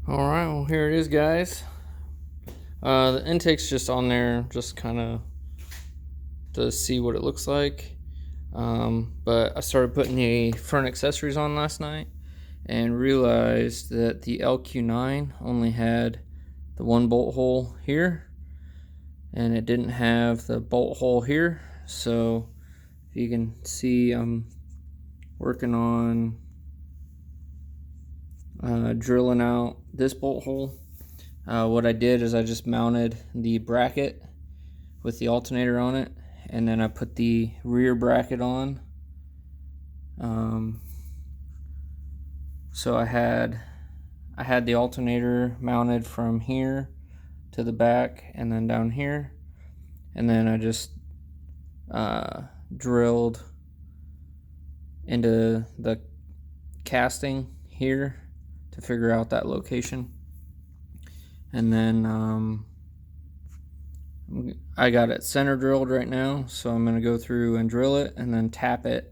All right, well, here it is, guys. The intake's just on there, just kind of to see what it looks like. But I started putting the front accessories on last night and realized that the LQ9 only had the one bolt hole here, and it didn't have the bolt hole here. So if you can see, I'm working on drilling out this bolt hole. What I did is I just mounted the bracket with the alternator on it, and then I put the rear bracket on. So I had the alternator mounted from here to the back and then down here, and then I just drilled into the casting here to figure out that location. And then I got it center drilled right now, so I'm going to go through and drill it and then tap it,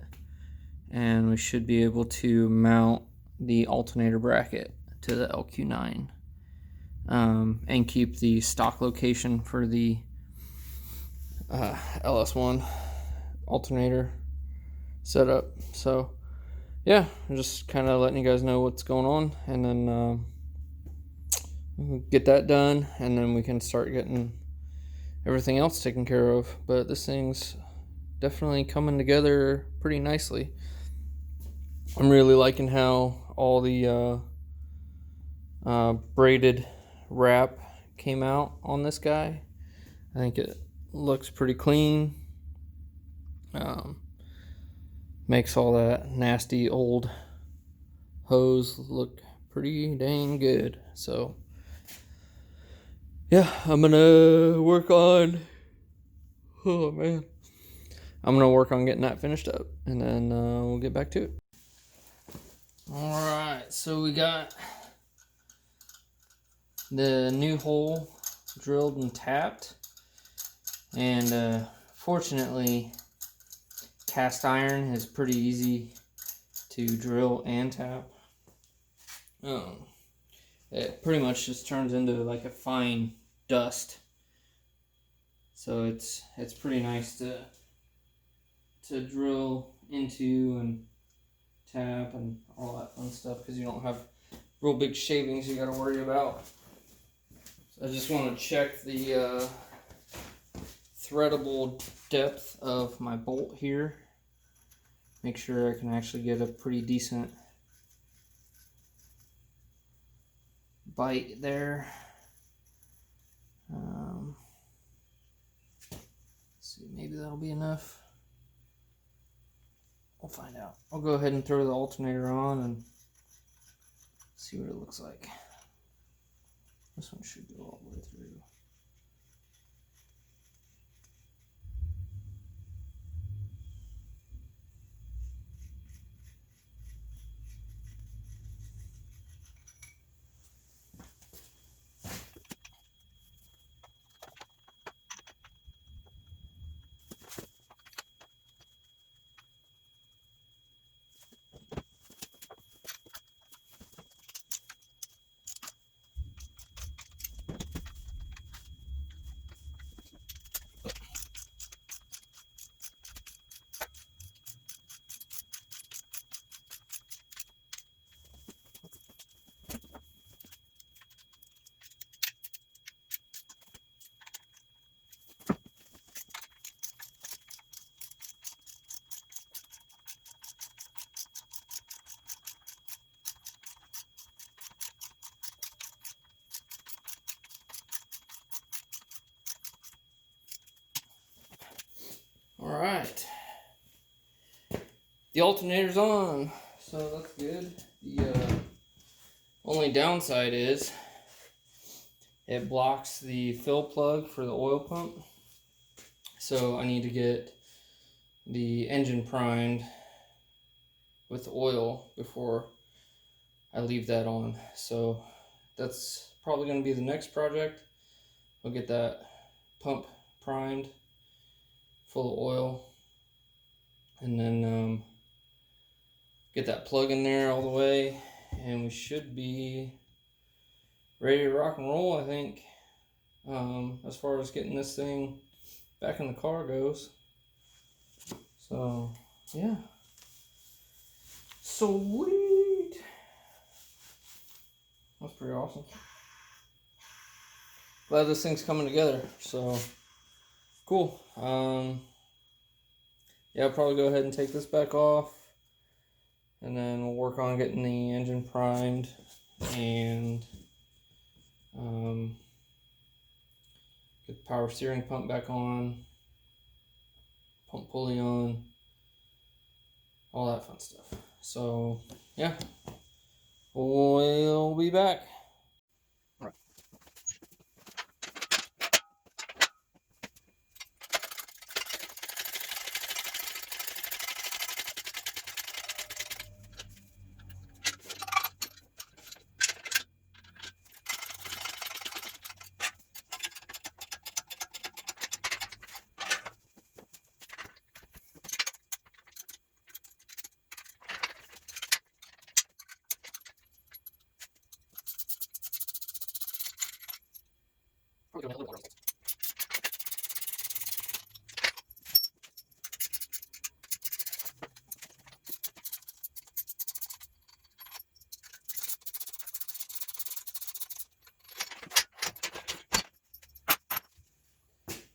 and we should be able to mount the alternator bracket to the LQ9 and keep the stock location for the LS1 alternator setup. So yeah, I'm just kind of letting you guys know what's going on, and then get that done, and then we can start getting everything else taken care of. But this thing's definitely coming together pretty nicely. I'm really liking how all the braided wrap came out on this guy. I think it looks pretty clean. Makes all that nasty old hose look pretty dang good. So yeah, I'm gonna work on I'm gonna work on getting that finished up, and then we'll get back to it. Alright, so we got the new hole drilled and tapped, and fortunately cast iron is pretty easy to drill and tap. It pretty much just turns into like a fine dust, so it's pretty nice to drill into and tap and all that fun stuff, because you don't have real big shavings you got to worry about. So I just want to check the threadable depth of my bolt here, make sure I can actually get a pretty decent bite there. See, maybe that'll be enough. We'll find out. I'll go ahead and throw the alternator on and see what it looks like. This one should go all the way through. Alright, the alternator's on, so that's good. The only downside is it blocks the fill plug for the oil pump, so I need to get the engine primed with oil before I leave that on. So that's probably going to be the next project. I'll get that pump primed full of oil, and then get that plug in there all the way, and we should be ready to rock and roll, I think, as far as getting this thing back in the car goes. So, yeah. Sweet! That's pretty awesome. Glad this thing's coming together. So, cool. Yeah, I'll probably go ahead and take this back off. And then we'll work on getting the engine primed and get the power steering pump back on, pump pulley on, all that fun stuff. So, yeah, we'll be back. All right.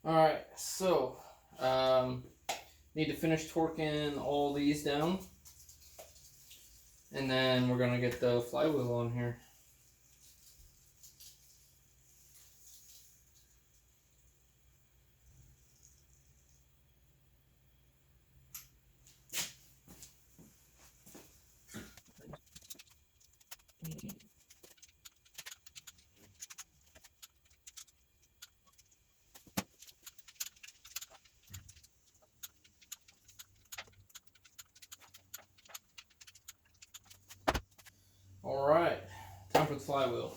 Alright, so need to finish torquing all these down, and then we're gonna get the flywheel on here. Alright, time for the flywheel.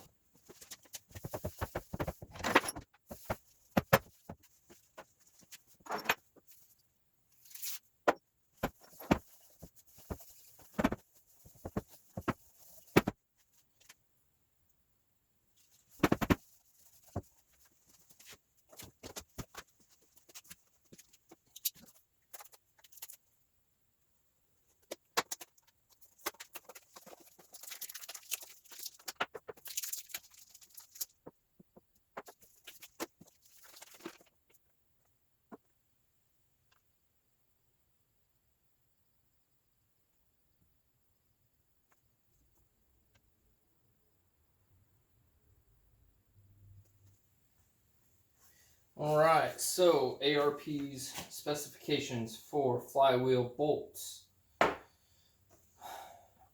Alright, so ARP's specifications for flywheel bolts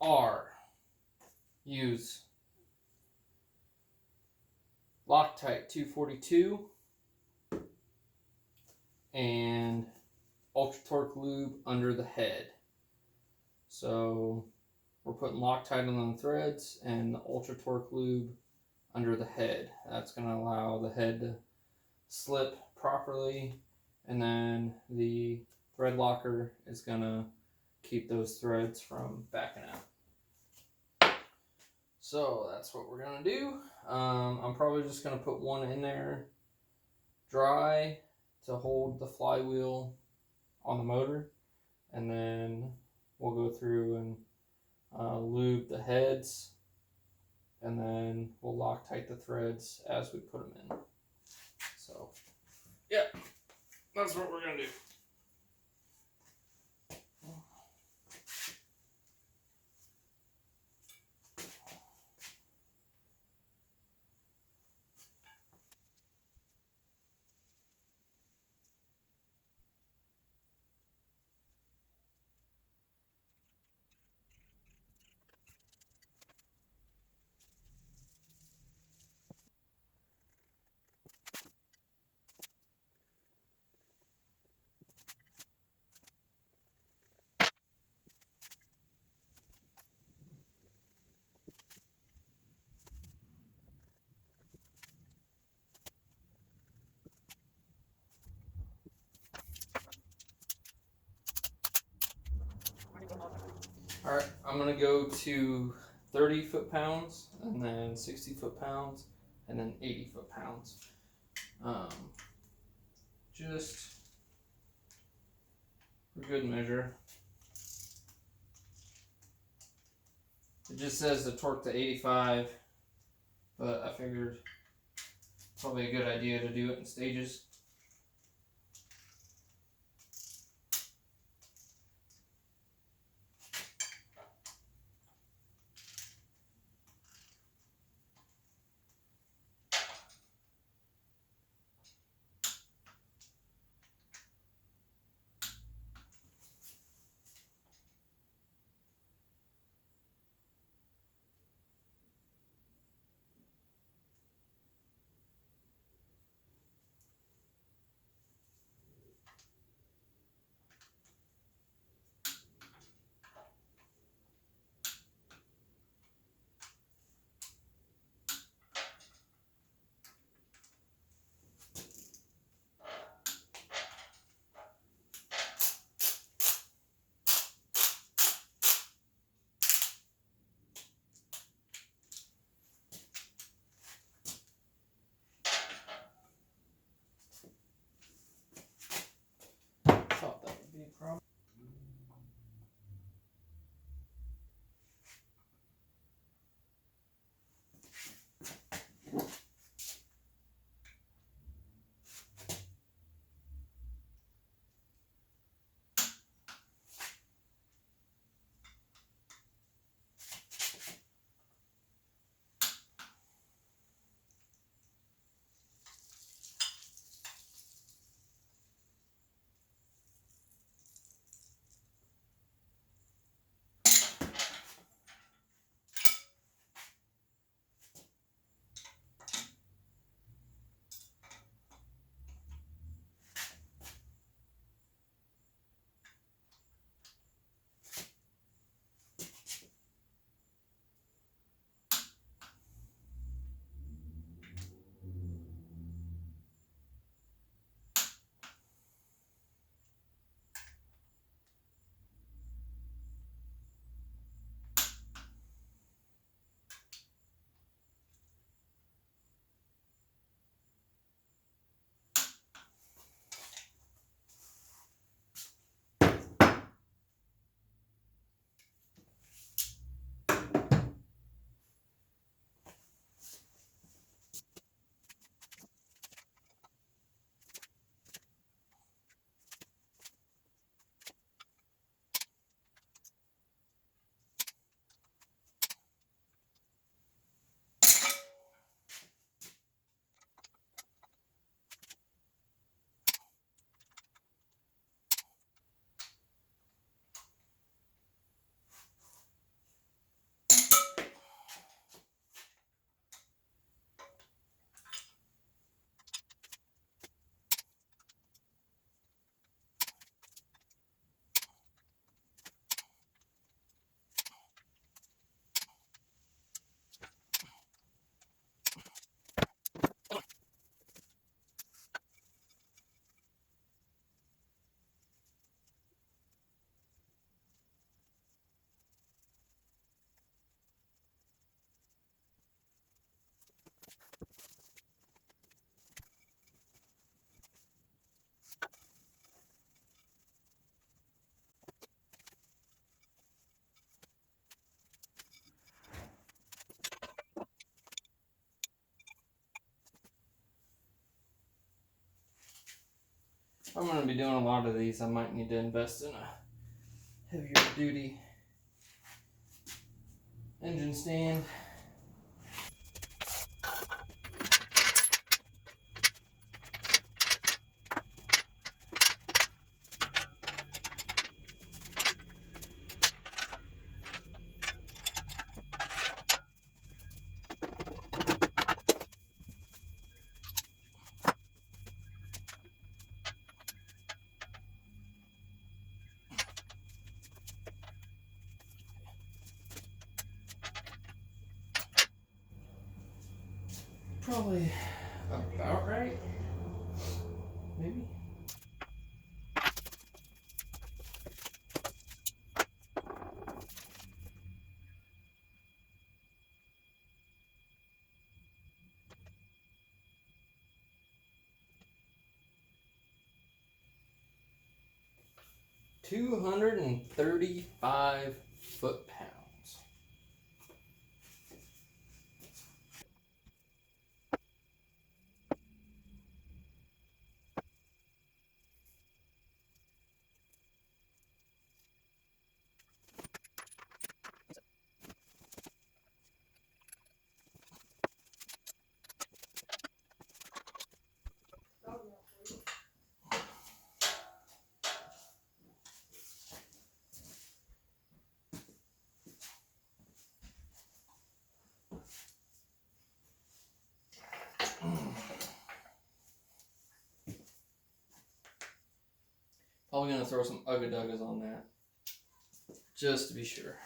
are: use Loctite 242 and ultra torque lube under the head. So we're putting Loctite on the threads and the ultra torque lube under the head. That's going to allow the head to slip properly, and then the thread locker is going to keep those threads from backing out. So that's what we're going to do. I'm probably just going to put one in there dry to hold the flywheel on the motor, and then we'll go through and lube the heads, and then we'll Loctite the threads as we put them in. So, yeah, that's what we're going to do. Alright, I'm going to go to 30 foot-pounds, and then 60 foot-pounds, and then 80 foot-pounds. Just for good measure. It just says to torque to 85, but I figured probably a good idea to do it in stages. Thought that would be a problem. I'm going to be doing a lot of these. I might need to invest in a heavier duty engine stand. Probably about right, maybe. 235 foot-pounds. Probably gonna throw some Ugga-Duggas on that, just to be sure.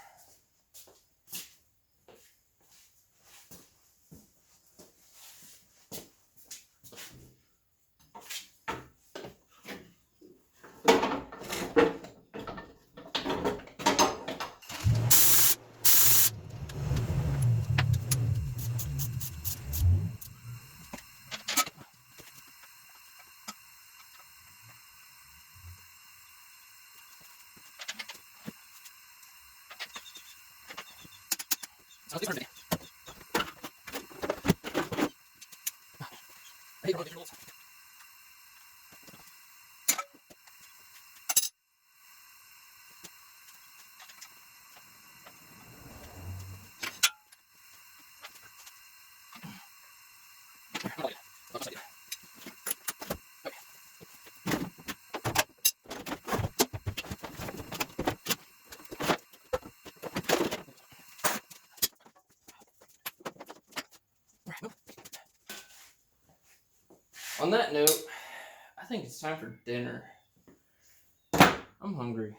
Sounds different to me. I hate running rules. On that note, I think it's time for dinner. I'm hungry.